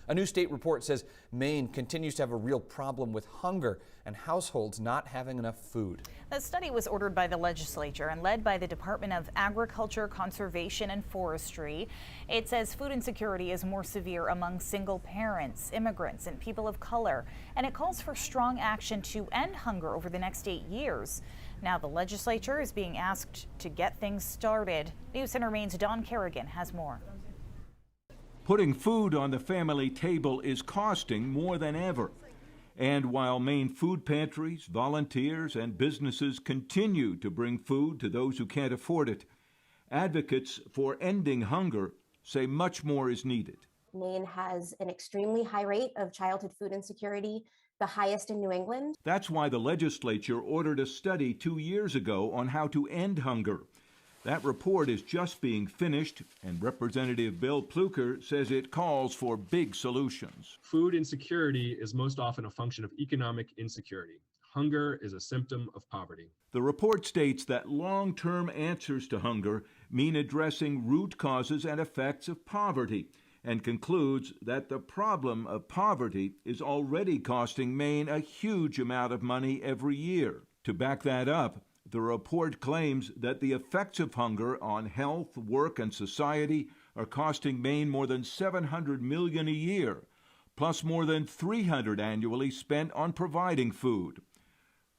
A new state report says Maine continues to have a real problem with hunger and households not having enough food. The study was ordered by the legislature and led by the Department of Agriculture, Conservation and Forestry. It says food insecurity is more severe among single parents, immigrants and people of color, and it calls for strong action to end hunger over the next 8 years. Now the legislature is being asked to get things started. News Center Maine's Don Kerrigan has more. Putting food on the family table is costing more than ever. And while Maine food pantries, volunteers, and businesses continue to bring food to those who can't afford it, advocates for ending hunger say much more is needed. Maine has an extremely high rate of childhood food insecurity, the highest in New England. That's why the legislature ordered a study 2 years ago on how to end hunger. That report is just being finished, and Representative Bill Pluker says it calls for big solutions. Food insecurity is most often a function of economic insecurity. Hunger is a symptom of poverty. The report states that long-term answers to hunger mean addressing root causes and effects of poverty, and concludes that the problem of poverty is already costing Maine a huge amount of money every year. To back that up, the report claims that the effects of hunger on health, work, and society are costing Maine more than $700 million a year, plus more than $300 annually spent on providing food.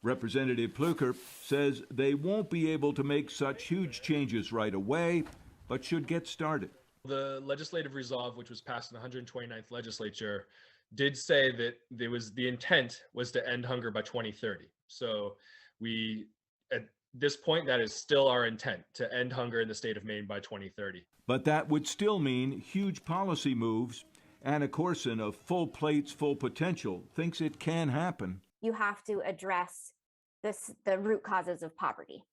Representative Pluker says they won't be able to make such huge changes right away, but should get started. The legislative resolve, which was passed in the 129th legislature, did say that the intent was to end hunger by 2030. So at this point, that is still our intent, to end hunger in the state of Maine by 2030. But that would still mean huge policy moves. Anna Corson of Full Plates, Full Potential thinks it can happen. You have to address the root causes of poverty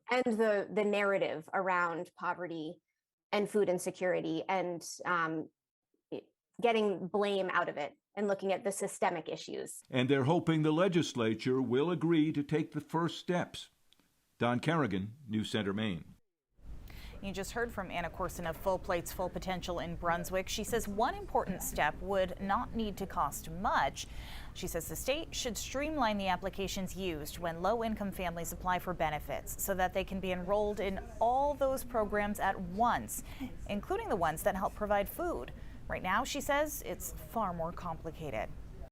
and the narrative around poverty and food insecurity, and getting blame out of it and looking at the systemic issues. And they're hoping the legislature will agree to take the first steps. Don Kerrigan, News Center, Maine. You just heard from Anna Corson of Full Plates, Full Potential in Brunswick. She says one important step would not need to cost much. She says the state should streamline the applications used when low-income families apply for benefits so that they can be enrolled in all those programs at once, including the ones that help provide food. Right now, she says, it's far more complicated.